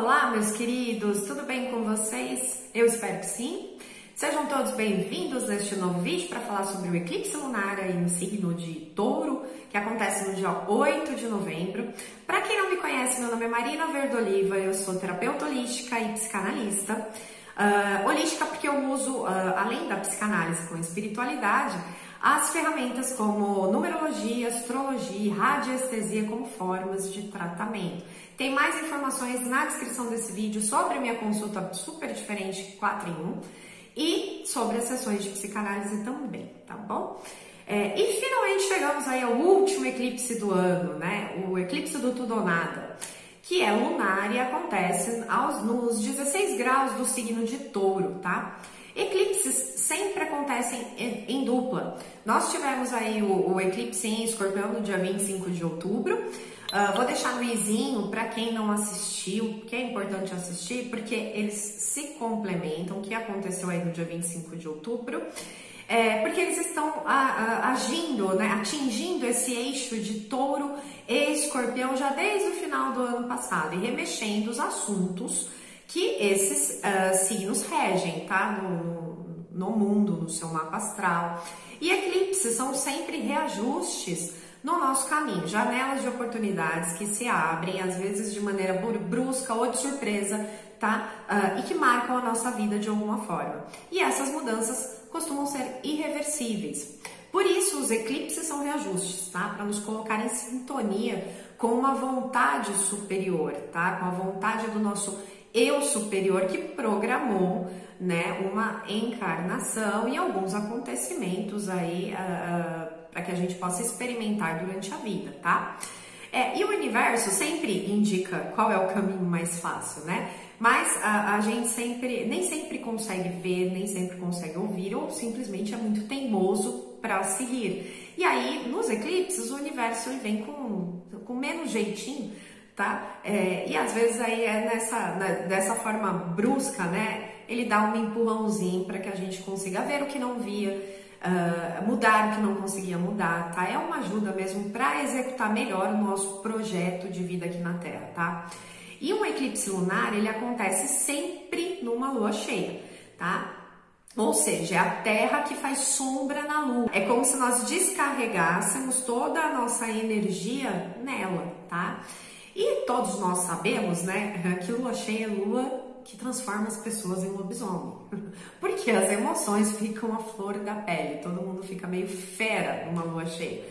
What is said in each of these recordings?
Olá, meus queridos, tudo bem com vocês? Eu espero que sim. Sejam todos bem-vindos neste novo vídeo para falar sobre o eclipse lunar aí no signo de Touro, que acontece no dia 8 de novembro. Para quem não me conhece, meu nome é Marina Verdoliva, eu sou terapeuta holística e psicanalista. Holística porque eu uso, além da psicanálise com espiritualidade, as ferramentas como numerologia, astrologia e radiestesia como formas de tratamento. Tem mais informações na descrição desse vídeo sobre a minha consulta super diferente 4 em 1 e sobre as sessões de psicanálise também, tá bom? E finalmente chegamos aí ao último eclipse do ano, né? O eclipse do tudo ou nada, que é lunar e acontece nos 16 graus do signo de Touro, tá? Eclipses sempre acontecem em dupla. Nós tivemos aí o eclipse em Escorpião no dia 25 de outubro. Vou deixar no izinho para quem não assistiu, que é importante assistir, porque eles se complementam, o que aconteceu aí no dia 25 de outubro. Porque eles estão agindo, né, atingindo esse eixo de Touro e Escorpião já desde o final do ano passado e remexendo os assuntos que esses signos regem, tá? No mundo, no seu mapa astral. E eclipses são sempre reajustes no nosso caminho, janelas de oportunidades que se abrem, às vezes de maneira brusca ou de surpresa, tá? E que marcam a nossa vida de alguma forma. E essas mudanças costumam ser irreversíveis. Por isso, os eclipses são reajustes, tá? Para nos colocar em sintonia com uma vontade superior, tá? Com a vontade do nosso eu superior que programou, né, uma encarnação e alguns acontecimentos aí para que a gente possa experimentar durante a vida, tá? E o universo sempre indica qual é o caminho mais fácil, né? Mas a gente nem sempre consegue ver, nem sempre consegue ouvir ou simplesmente é muito teimoso para seguir. E aí, nos eclipses, o universo ele vem com menos jeitinho, tá? E às vezes aí dessa forma brusca, né? Ele dá um empurrãozinho para que a gente consiga ver o que não via, mudar o que não conseguia mudar, tá? É uma ajuda mesmo para executar melhor o nosso projeto de vida aqui na Terra, tá? E um eclipse lunar, ele acontece sempre numa lua cheia, tá? Ou seja, é a Terra que faz sombra na Lua. É como se nós descarregássemos toda a nossa energia nela, tá? E todos nós sabemos, né, que lua cheia é lua que transforma as pessoas em lobisomem. Porque as emoções ficam à flor da pele, todo mundo fica meio fera numa lua cheia.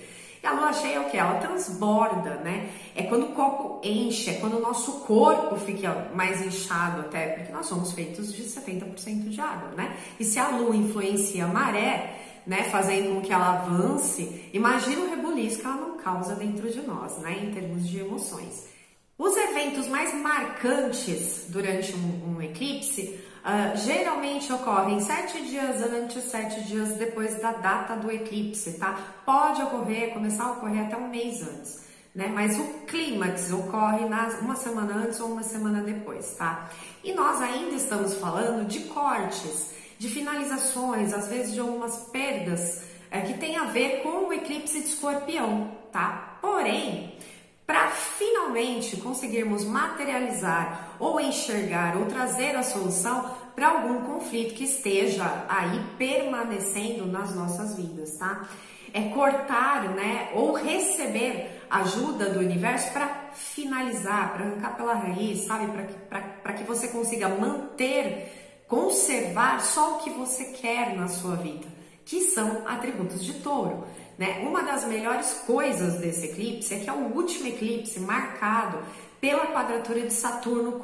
E a lua cheia é o que? Ela transborda, né? É quando o copo enche, é quando o nosso corpo fica mais inchado até, porque nós somos feitos de 70% de água, né? E se a lua influencia a maré, né, fazendo com que ela avance, imagina o rebuliço que ela não causa dentro de nós, né, em termos de emoções. Os eventos mais marcantes durante um eclipse geralmente ocorrem 7 dias antes, 7 dias depois da data do eclipse, tá? Pode começar a ocorrer até um mês antes, né? Mas o clímax ocorre uma semana antes ou uma semana depois, tá? E nós ainda estamos falando de cortes, de finalizações, às vezes de algumas perdas que tem a ver com o eclipse de Escorpião, tá? Porém, para finalmente conseguirmos materializar ou enxergar ou trazer a solução para algum conflito que esteja aí permanecendo nas nossas vidas, tá? É cortar, né, ou receber ajuda do universo para finalizar, para arrancar pela raiz, sabe? Para que você consiga conservar só o que você quer na sua vida, que são atributos de Touro, né? Uma das melhores coisas desse eclipse é que é o último eclipse marcado pela quadratura de Saturno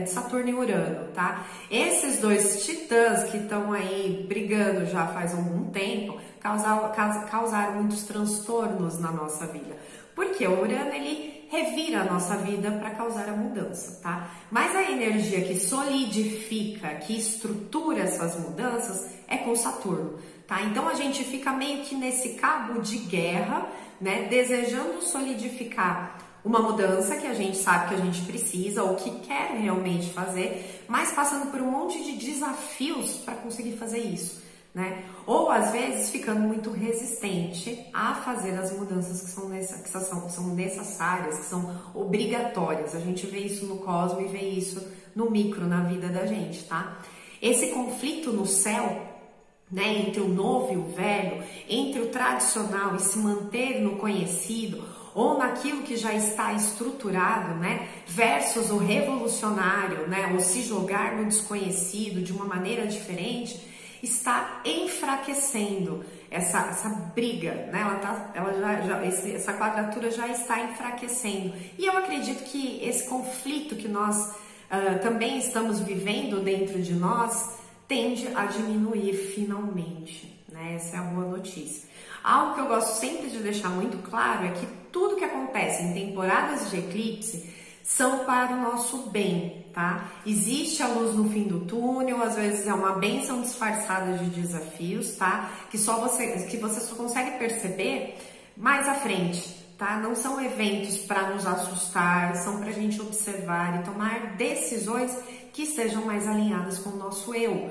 de Saturno e Urano, tá? Esses dois titãs que estão aí brigando já faz algum tempo causaram muitos transtornos na nossa vida, porque o Urano ele revira a nossa vida para causar a mudança, tá? Mas a energia que solidifica, que estrutura essas mudanças é com Saturno, tá? Então a gente fica meio que nesse cabo de guerra, né? Desejando solidificar uma mudança que a gente sabe que a gente precisa ou que quer realmente fazer, mas passando por um monte de desafios para conseguir fazer isso, né? Ou às vezes ficando muito resistente a fazer as mudanças que são necessárias, que são obrigatórias. A gente vê isso no cosmo e vê isso no micro, na vida da gente, tá? Esse conflito no céu, né, entre o novo e o velho, entre o tradicional e se manter no conhecido ou naquilo que já está estruturado, né, versus o revolucionário, né, ou se jogar no desconhecido de uma maneira diferente, está enfraquecendo essa briga, né? Essa quadratura já está enfraquecendo. E eu acredito que esse conflito que nós também estamos vivendo dentro de nós tende a diminuir finalmente, né? Essa é a boa notícia. Algo que eu gosto sempre de deixar muito claro é que tudo que acontece em temporadas de eclipse são para o nosso bem, tá? Existe a luz no fim do túnel, às vezes é uma bênção disfarçada de desafios, tá? Que você só consegue perceber mais à frente, tá? Não são eventos para nos assustar, são para a gente observar e tomar decisões que estejam mais alinhadas com o nosso eu,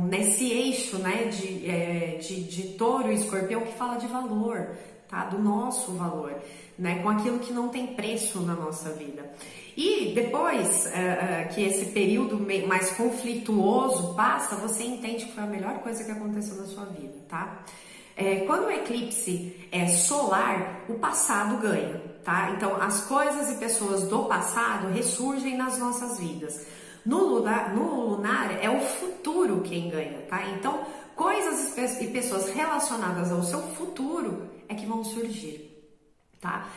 nesse eixo, né, de touro e escorpião que fala de valor, tá? Do nosso valor, né? Com aquilo que não tem preço na nossa vida. E depois que esse período mais conflituoso passa, você entende que foi a melhor coisa que aconteceu na sua vida, tá? Quando o eclipse é solar, o passado ganha, tá? Então, as coisas e pessoas do passado ressurgem nas nossas vidas. No lunar é o futuro quem ganha, tá? Então, coisas e pessoas relacionadas ao seu futuro é que vão surgir, tá?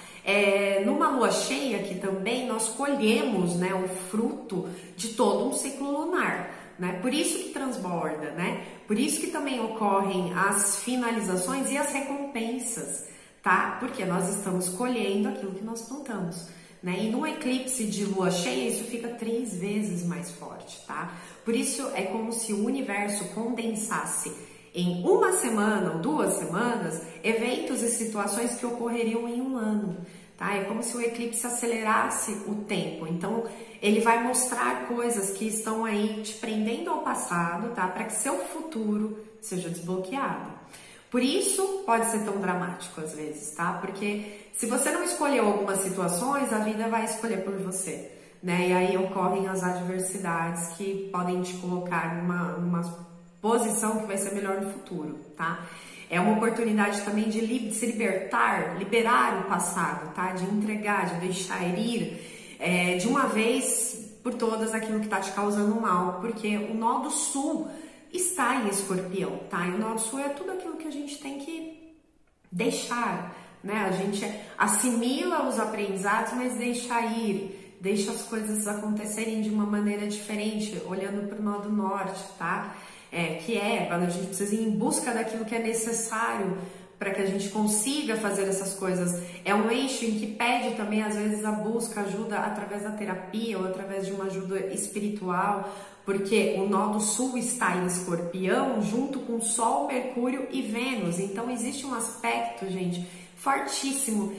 Numa lua cheia que também nós colhemos, né, o fruto de todo um ciclo lunar, né? Por isso que transborda, né? Por isso que também ocorrem as finalizações e as recompensas, tá? Porque nós estamos colhendo aquilo que nós plantamos, né? E num eclipse de lua cheia isso fica 3 vezes mais forte, tá? Por isso é como se o universo condensasse em uma semana ou 2 semanas eventos e situações que ocorreriam em um ano, tá? É como se o eclipse acelerasse o tempo. Então ele vai mostrar coisas que estão aí te prendendo ao passado, tá? Para que seu futuro seja desbloqueado. Por isso pode ser tão dramático às vezes, tá? Porque se você não escolheu algumas situações, a vida vai escolher por você, né? E aí ocorrem as adversidades que podem te colocar numa posição que vai ser melhor no futuro, tá? É uma oportunidade também de se liberar o passado, tá? De entregar, de deixar ir de uma vez por todas aquilo que está te causando mal, porque o nó do sul está em escorpião, tá? E o nó do sul é tudo aquilo que a gente tem que deixar, né? A gente assimila os aprendizados, mas deixa ir, deixa as coisas acontecerem de uma maneira diferente, olhando para o nó do norte, tá? Quando a gente precisa ir em busca daquilo que é necessário para que a gente consiga fazer essas coisas. É um eixo em que pede também, às vezes, a busca, ajuda através da terapia ou através de uma ajuda espiritual, porque o nó do sul está em escorpião junto com Sol, Mercúrio e Vênus. Então existe um aspecto, gente, fortíssimo,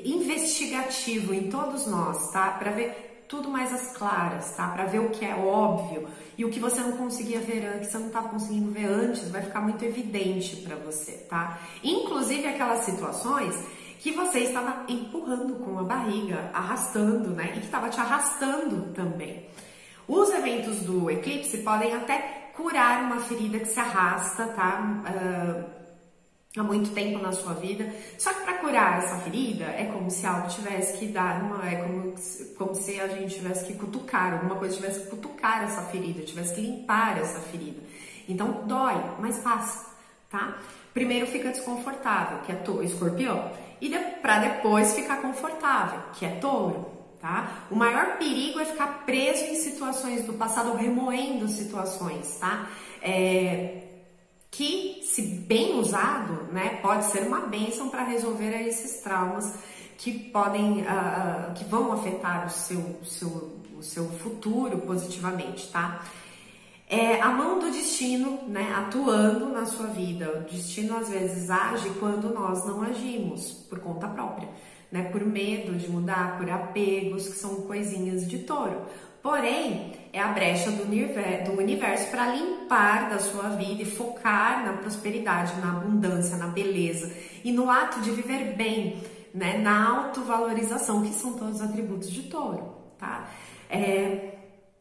investigativo em todos nós, tá? Para ver tudo mais às claras, tá? Para ver o que é óbvio e o que você não conseguia ver antes, que você não estava conseguindo ver antes, vai ficar muito evidente para você, tá? Inclusive aquelas situações que você estava empurrando com a barriga, arrastando, né? E que estava te arrastando também. Os eventos do eclipse podem até curar uma ferida que se arrasta, tá? Há muito tempo na sua vida. Só que para curar essa ferida é como se algo tivesse que dar como se a gente tivesse que cutucar, alguma coisa tivesse que cutucar essa ferida, tivesse que limpar essa ferida. Então dói, mas passa, tá? Primeiro fica desconfortável, que é escorpião, e para depois ficar confortável, que é touro, tá? O maior perigo é ficar preso em situações do passado ou remoendo situações, tá? Que, se bem usado, né, pode ser uma bênção para resolver esses traumas que que vão afetar o seu futuro positivamente, tá? A mão do destino, né, atuando na sua vida. O destino às vezes age quando nós não agimos por conta própria, né, por medo de mudar, por apegos, que são coisinhas de touro. Porém, é a brecha do universo para limpar da sua vida e focar na prosperidade, na abundância, na beleza e no ato de viver bem, né? Na autovalorização, que são todos os atributos de Touro, tá?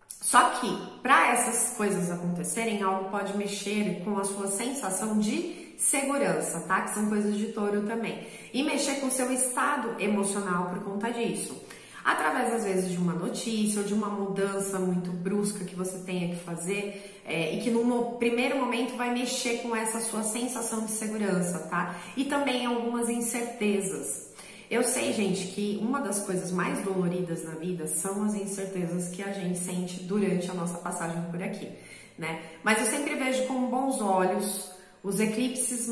Só que, para essas coisas acontecerem, algo pode mexer com a sua sensação de segurança, tá? Que são coisas de Touro também. E mexer com o seu estado emocional por conta disso. Através, às vezes, de uma notícia ou de uma mudança muito brusca que você tenha que fazer e que no primeiro momento vai mexer com essa sua sensação de segurança, tá? E também algumas incertezas. Eu sei, gente, que uma das coisas mais doloridas na vida são as incertezas que a gente sente durante a nossa passagem por aqui, né? Mas eu sempre vejo com bons olhos os eclipses,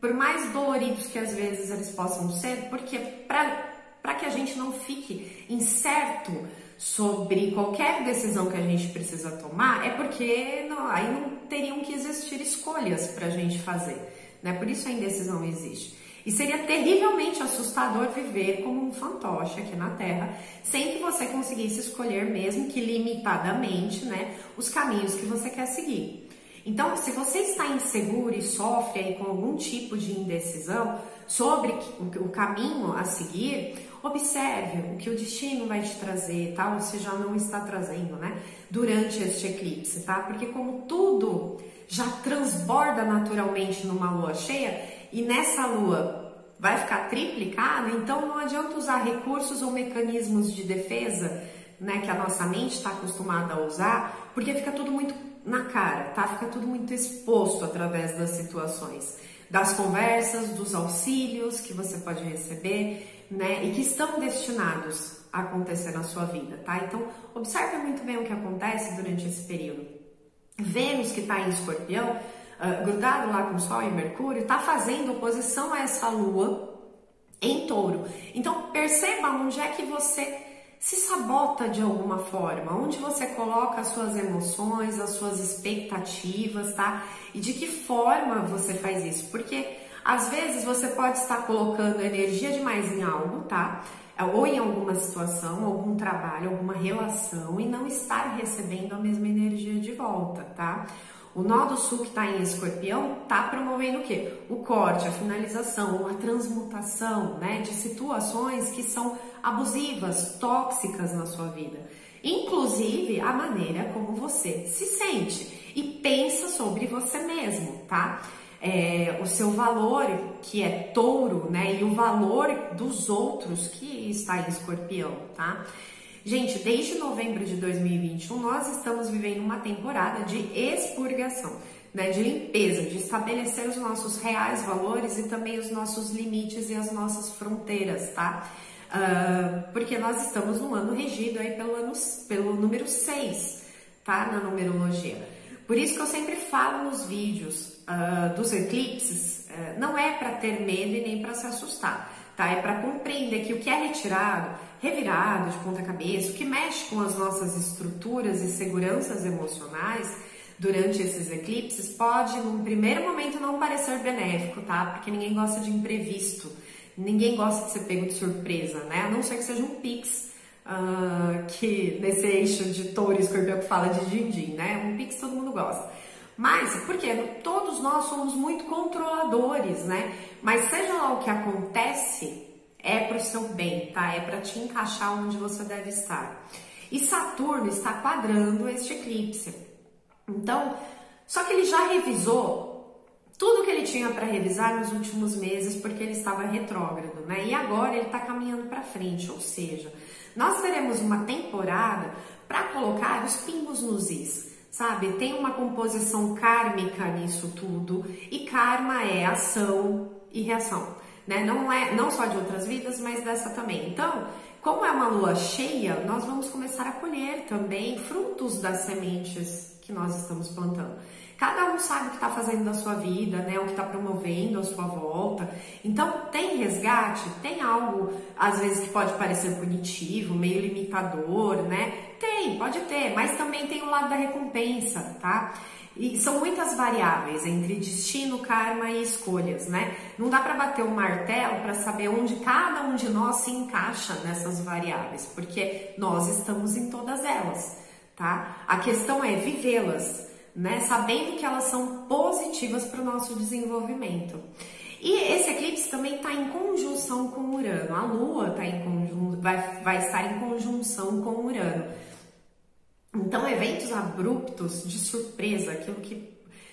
por mais doloridos que às vezes eles possam ser, porque para que a gente não fique incerto sobre qualquer decisão que a gente precisa tomar, é porque aí não teriam que existir escolhas para a gente fazer, né? Por isso a indecisão existe. E seria terrivelmente assustador viver como um fantoche aqui na Terra, sem que você conseguisse escolher, mesmo que limitadamente, né, os caminhos que você quer seguir. Então, se você está inseguro e sofre aí com algum tipo de indecisão sobre o caminho a seguir, observe o que o destino vai te trazer, tá? Ou se já não está trazendo, né? Durante este eclipse, tá? Porque como tudo já transborda naturalmente numa lua cheia, e nessa lua vai ficar triplicado, então não adianta usar recursos ou mecanismos de defesa, né? Que a nossa mente está acostumada a usar, porque fica tudo muito na cara, tá? Fica tudo muito exposto através das situações, das conversas, dos auxílios que você pode receber, né? E que estão destinados a acontecer na sua vida, tá? Então, observe muito bem o que acontece durante esse período. Vênus, que está em Escorpião, grudado lá com o Sol e Mercúrio, está fazendo oposição a essa Lua em Touro. Então, perceba onde é que você se sabota de alguma forma, onde você coloca as suas emoções, as suas expectativas, tá? E de que forma você faz isso, porque às vezes você pode estar colocando energia demais em algo, tá? Ou em alguma situação, algum trabalho, alguma relação e não estar recebendo a mesma energia de volta, tá? O nó do sul que está em Escorpião está promovendo o quê? O corte, a finalização, a transmutação, né, de situações que são abusivas, tóxicas na sua vida. Inclusive a maneira como você se sente e pensa sobre você mesmo, tá? O seu valor, que é Touro, né, e o valor dos outros, que está em Escorpião, tá? Gente, desde novembro de 2021, nós estamos vivendo uma temporada de expurgação, né, de limpeza, de estabelecer os nossos reais valores e também os nossos limites e as nossas fronteiras, tá? Porque nós estamos num ano regido aí pelo número 6, tá? Na numerologia. Por isso que eu sempre falo nos vídeos dos eclipses, não é para ter medo e nem para se assustar, tá? É para compreender que o que é revirado de ponta cabeça, o que mexe com as nossas estruturas e seguranças emocionais durante esses eclipses pode, num primeiro momento, não parecer benéfico, tá? Porque ninguém gosta de imprevisto, ninguém gosta de ser pego de surpresa, né? A não ser que seja um Pix, que nesse eixo de Touro e Escorpião que fala de din-din, né? Um Pix todo mundo gosta. Mas, porque todos nós somos muito controladores, né? Mas seja lá o que acontece, é pro seu bem, tá? É para te encaixar onde você deve estar. E Saturno está quadrando este eclipse. Então, só que ele já revisou tudo que ele tinha para revisar nos últimos meses, porque ele estava retrógrado, né? E agora ele está caminhando para frente, ou seja, nós teremos uma temporada para colocar os pingos nos is. Sabe, tem uma composição kármica nisso tudo, e karma é ação e reação, né? Não só de outras vidas, mas dessa também. Então, como é uma lua cheia, nós vamos começar a colher também frutos das sementes que nós estamos plantando. Cada um sabe o que está fazendo da sua vida, né? O que está promovendo a sua volta. Então, tem resgate, tem algo, às vezes, que pode parecer punitivo, meio limitador, né? Tem, pode ter, mas também tem o lado da recompensa, tá? E são muitas variáveis entre destino, karma e escolhas, né? Não dá para bater o martelo para saber onde cada um de nós se encaixa nessas variáveis, porque nós estamos em todas elas, tá? A questão é vivê-las, né? Sabendo que elas são positivas para o nosso desenvolvimento. E esse eclipse também está em conjunção com Urano. A Lua vai estar em conjunção com Urano. Então, eventos abruptos, de surpresa, aquilo que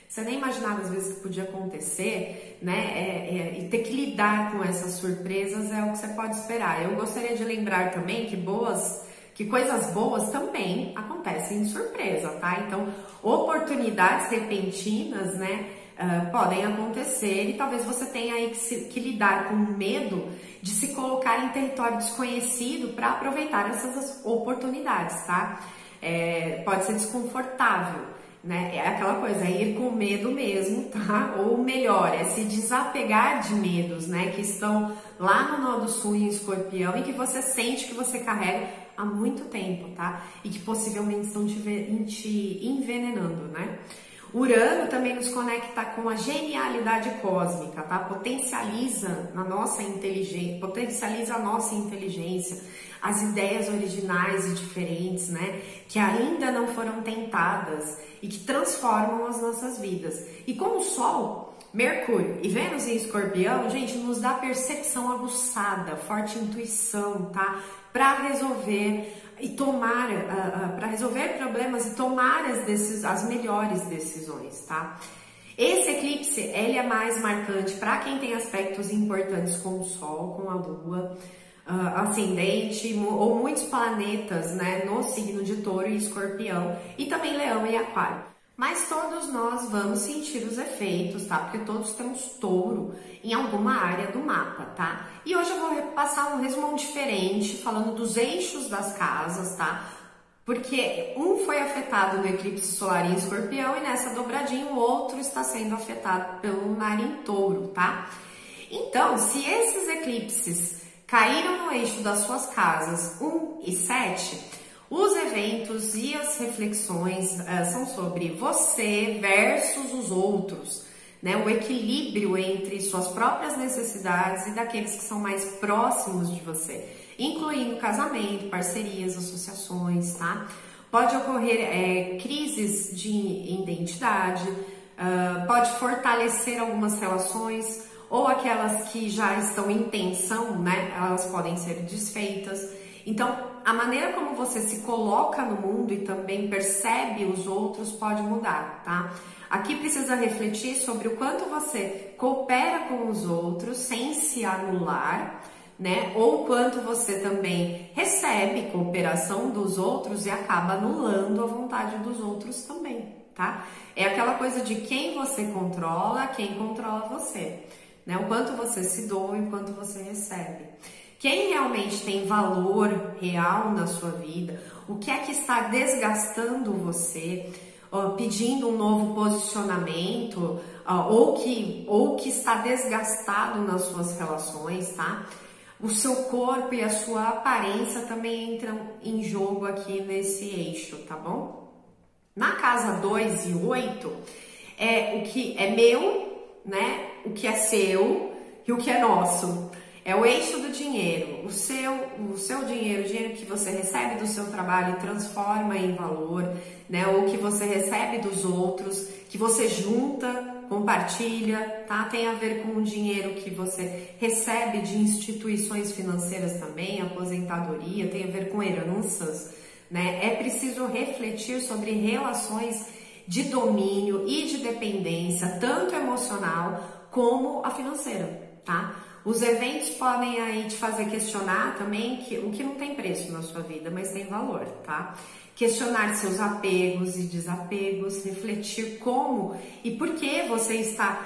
você nem imaginava às vezes que podia acontecer, né? E ter que lidar com essas surpresas é o que você pode esperar. Eu gostaria de lembrar também que coisas boas também acontecem de surpresa, tá? Então, oportunidades repentinas, né? Podem acontecer e talvez você tenha aí que lidar com o medo de se colocar em território desconhecido para aproveitar essas oportunidades, tá? Pode ser desconfortável, né? É aquela coisa, é ir com medo mesmo, tá? Ou melhor, é se desapegar de medos, né? Que estão lá no Nó do Sul em Escorpião e que você sente que você carrega há muito tempo, tá? E que possivelmente estão te envenenando, né? Urano também nos conecta com a genialidade cósmica, tá? Potencializa a nossa inteligência, as ideias originais e diferentes, né? Que ainda não foram tentadas e que transformam as nossas vidas. E como o Sol, Mercúrio e Vênus em Escorpião, gente, nos dá percepção aguçada, forte intuição, tá? Para resolver problemas e tomar as melhores decisões, tá? Esse eclipse, ele é mais marcante para quem tem aspectos importantes com o Sol, com a Lua, ascendente ou muitos planetas, né, no signo de Touro e Escorpião, e também Leão e Aquário. Mas todos nós vamos sentir os efeitos, tá? Porque todos temos Touro em alguma área do mapa, tá? E hoje eu vou passar um resumão diferente, falando dos eixos das casas, tá? Porque um foi afetado no eclipse solar em Escorpião e nessa dobradinha o outro está sendo afetado pelo lunar em Touro, tá? Então, se esses eclipses caíram no eixo das suas casas 1 e 7, os eventos e as reflexões são sobre você versus os outros, né? O equilíbrio entre suas próprias necessidades e daqueles que são mais próximos de você, incluindo casamento, parcerias, associações, tá? Pode ocorrer crises de identidade, pode fortalecer algumas relações ou aquelas que já estão em tensão, né? Elas podem ser desfeitas. Então, a maneira como você se coloca no mundo e também percebe os outros pode mudar, tá? Aqui precisa refletir sobre o quanto você coopera com os outros sem se anular, né? Ou quanto você também recebe cooperação dos outros e acaba anulando a vontade dos outros também, tá? É aquela coisa de quem você controla, quem controla você, né? O quanto você se doa e o quanto você recebe. Quem realmente tem valor real na sua vida, o que é que está desgastando você, pedindo um novo posicionamento, ou que está desgastado nas suas relações, tá? O seu corpo e a sua aparência também entram em jogo aqui nesse eixo, tá bom? Na casa 2 e 8, o que é meu, né? O que é seu e o que é nosso. É o eixo do dinheiro, o seu dinheiro, o dinheiro que você recebe do seu trabalho e transforma em valor, né? Ou que você recebe dos outros, que você junta, compartilha, tá? Tem a ver com o dinheiro que você recebe de instituições financeiras também, aposentadoria, tem a ver com heranças, né? É preciso refletir sobre relações de domínio e de dependência, tanto emocional como a financeira, tá? Os eventos podem aí te fazer questionar também o que não tem preço na sua vida, mas tem valor, tá? Questionar seus apegos e desapegos, refletir como e por que você está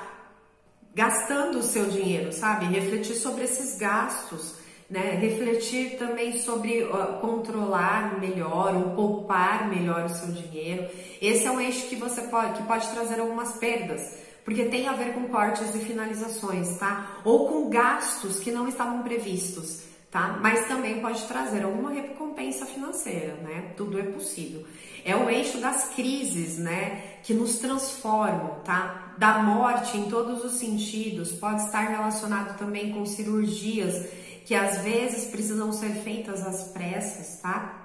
gastando o seu dinheiro, sabe? Refletir sobre esses gastos, né? Refletir também sobre controlar melhor ou poupar melhor o seu dinheiro. Esse é um eixo que pode trazer algumas perdas, porque tem a ver com cortes e finalizações, tá? Ou com gastos que não estavam previstos, tá? Mas também pode trazer alguma recompensa financeira, né? Tudo é possível. É o eixo das crises, né? Que nos transformam, tá? Da morte em todos os sentidos. Pode estar relacionado também com cirurgias que às vezes precisam ser feitas às pressas, tá?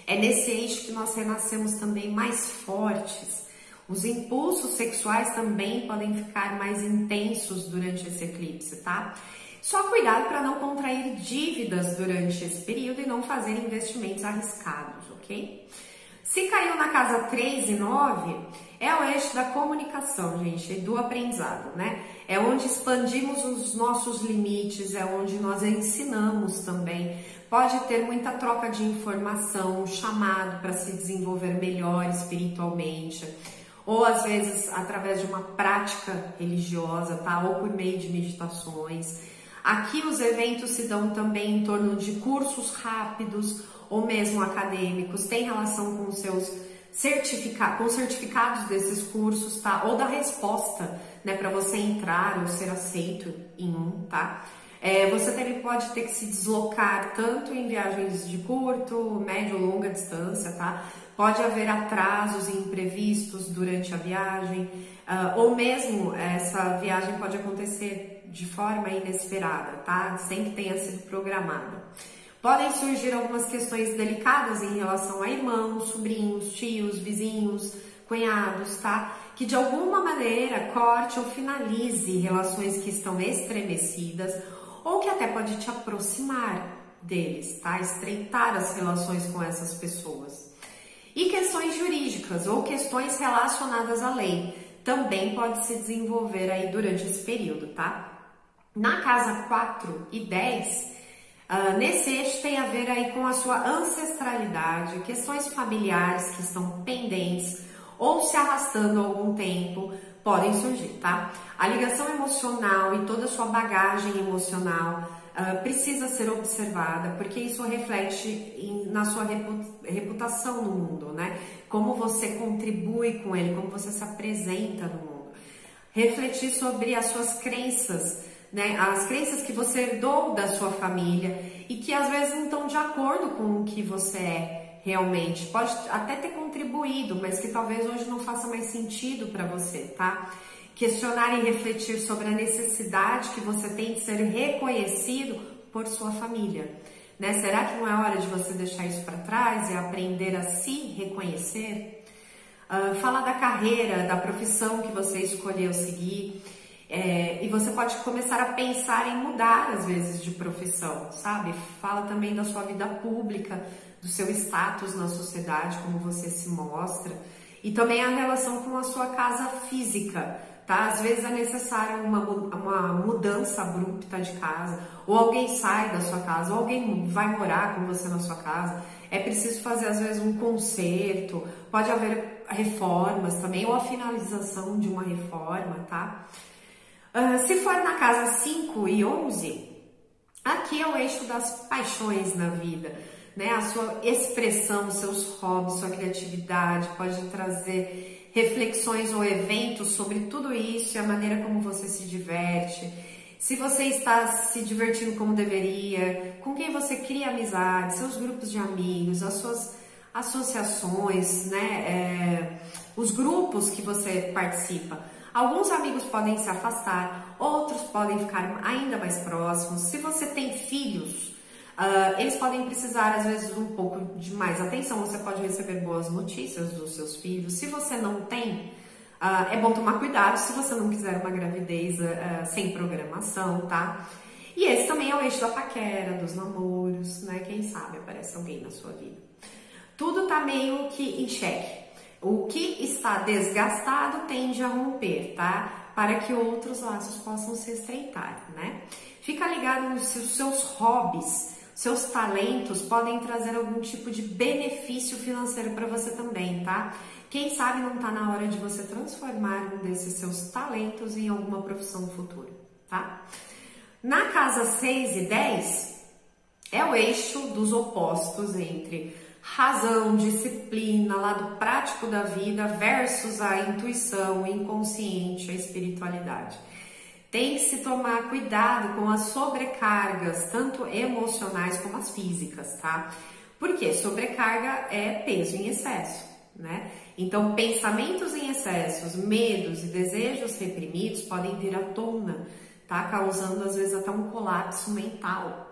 É nesse eixo que nós renascemos também mais fortes. Os impulsos sexuais também podem ficar mais intensos durante esse eclipse, tá? Só cuidado para não contrair dívidas durante esse período e não fazer investimentos arriscados, ok? Se caiu na casa 3 e 9, é o eixo da comunicação, gente, e do aprendizado, né? É onde expandimos os nossos limites, é onde nós ensinamos também. Pode ter muita troca de informação, um chamado para se desenvolver melhor espiritualmente, ou às vezes através de uma prática religiosa, tá? Ou por meio de meditações. Aqui os eventos se dão também em torno de cursos rápidos ou mesmo acadêmicos, tem relação com seus certificados desses cursos, tá? Ou da resposta, né, para você entrar ou ser aceito em um, tá? Você também pode ter que se deslocar tanto em viagens de curto, médio ou longa distância, tá? Pode haver atrasos e imprevistos durante a viagem, ou mesmo essa viagem pode acontecer de forma inesperada, tá? Sem que tenha sido programada. Podem surgir algumas questões delicadas em relação a irmãos, sobrinhos, tios, vizinhos, cunhados, tá? Que de alguma maneira corte ou finalize relações que estão estremecidas ou que até pode te aproximar deles, tá? Estreitar as relações com essas pessoas. E questões jurídicas ou questões relacionadas à lei também pode se desenvolver aí durante esse período, tá? Na casa 4 e 10, nesse eixo tem a ver aí com a sua ancestralidade, questões familiares que estão pendentes ou se arrastando há algum tempo podem surgir, tá? A ligação emocional e toda a sua bagagem emocional precisa ser observada, porque isso reflete na sua reputação no mundo, né? Como você contribui com ele, como você se apresenta no mundo. Refletir sobre as suas crenças, né? As crenças que você herdou da sua família e que às vezes não estão de acordo com o que você é realmente. Pode até ter contribuído, mas que talvez hoje não faça mais sentido para você, tá? Questionar e refletir sobre a necessidade que você tem de ser reconhecido por sua família, né? Será que não é hora de você deixar isso para trás e aprender a se reconhecer? Falar da carreira, da profissão que você escolheu seguir, e você pode começar a pensar em mudar às vezes de profissão, sabe? Fala também da sua vida pública, do seu status na sociedade, como você se mostra, e também a relação com a sua casa física, tá? Às vezes é necessária uma mudança abrupta de casa, ou alguém sai da sua casa, ou alguém vai morar com você na sua casa. É preciso fazer às vezes um conserto, pode haver reformas também, ou a finalização de uma reforma, tá? Se for na casa 5 e 11, aqui é o eixo das paixões na vida, né? A sua expressão, seus hobbies, sua criatividade, pode trazer reflexões ou eventos sobre tudo isso e a maneira como você se diverte. Se você está se divertindo como deveria, com quem você cria amizade, seus grupos de amigos, as suas associações, né? Os grupos que você participa. Alguns amigos podem se afastar, outros podem ficar ainda mais próximos. Se você tem filhos, eles podem precisar, às vezes, um pouco de mais atenção. Você pode receber boas notícias dos seus filhos. Se você não tem, é bom tomar cuidado se você não quiser uma gravidez sem programação, tá? E esse também é o eixo da paquera, dos namoros, né? Quem sabe aparece alguém na sua vida. Tudo tá meio que em xeque. O que está desgastado tende a romper, tá? Para que outros laços possam se estreitar, né? Fica ligado nos seus hobbies, seus talentos podem trazer algum tipo de benefício financeiro para você também, tá? Quem sabe não tá na hora de você transformar um desses seus talentos em alguma profissão no futuro, tá? Na casa 6 e 10 é o eixo dos opostos entre razão, disciplina, lado prático da vida versus a intuição, o inconsciente, a espiritualidade. Tem que se tomar cuidado com as sobrecargas, tanto emocionais como as físicas, tá? Porque sobrecarga é peso em excesso, né? Então, pensamentos em excessos, medos e desejos reprimidos podem vir à tona, tá? Causando às vezes até um colapso mental.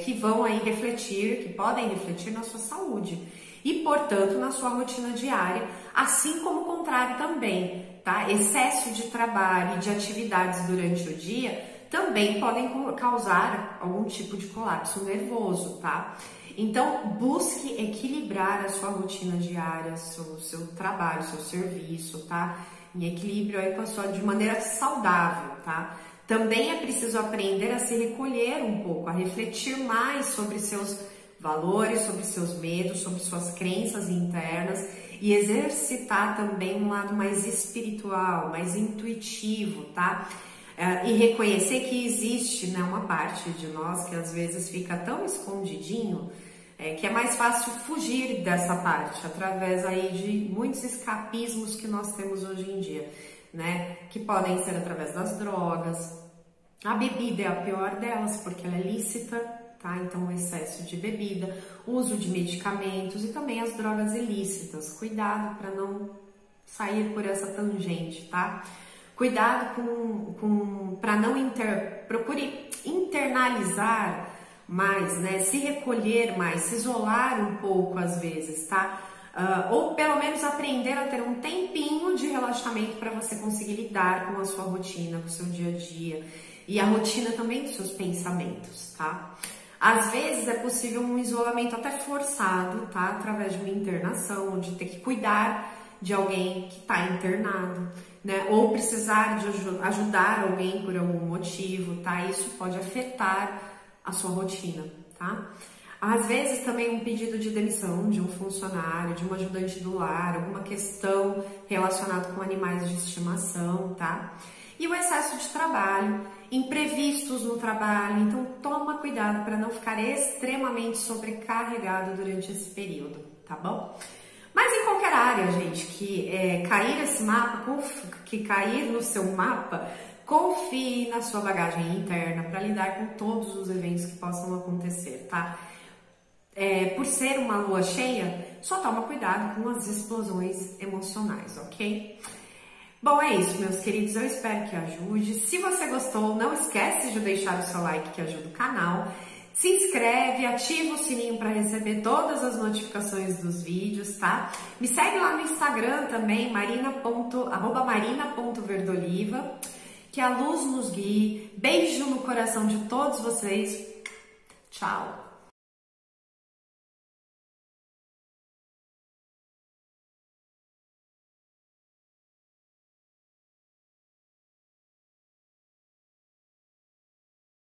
que vão aí refletir, que podem refletir na sua saúde e, portanto, na sua rotina diária, assim como o contrário também, tá? Excesso de trabalho e de atividades durante o dia também podem causar algum tipo de colapso nervoso, tá? Então, busque equilibrar a sua rotina diária, seu trabalho, seu serviço, tá? Em equilíbrio aí de maneira saudável, tá? Também é preciso aprender a se recolher um pouco, a refletir mais sobre seus valores, sobre seus medos, sobre suas crenças internas e exercitar também um lado mais espiritual, mais intuitivo, tá? E reconhecer que existe, né, uma parte de nós que às vezes fica tão escondidinho, que é mais fácil fugir dessa parte através aí de muitos escapismos que nós temos hoje em dia, né? Que podem ser através das drogas. A bebida é a pior delas porque ela é lícita, tá? Então o excesso de bebida, uso de medicamentos e também as drogas ilícitas. Cuidado para não sair por essa tangente, tá? Cuidado para não procure internalizar mais, né? Se recolher mais, se isolar um pouco às vezes, tá? Ou pelo menos aprender a ter um tempinho de relaxamento para você conseguir lidar com a sua rotina, com o seu dia a dia e a rotina também dos seus pensamentos, tá? Às vezes é possível um isolamento até forçado, tá? Através de uma internação, de ter que cuidar de alguém que está internado, né? Ou precisar de ajudar alguém por algum motivo, tá? Isso pode afetar a sua rotina, tá? Às vezes também um pedido de demissão de um funcionário, de um ajudante do lar, alguma questão relacionada com animais de estimação, tá? E o excesso de trabalho, imprevistos no trabalho, então toma cuidado para não ficar extremamente sobrecarregado durante esse período, tá bom? Mas em qualquer área, gente, que cair no seu mapa, confie na sua bagagem interna para lidar com todos os eventos que possam acontecer, tá? Por ser uma lua cheia, só toma cuidado com as explosões emocionais, ok? Bom, é isso, meus queridos, eu espero que ajude. Se você gostou, não esquece de deixar o seu like que ajuda o canal. Se inscreve, ativa o sininho para receber todas as notificações dos vídeos, tá? Me segue lá no Instagram também, @marina.verdoliva. Que a luz nos guie. Beijo no coração de todos vocês. Tchau!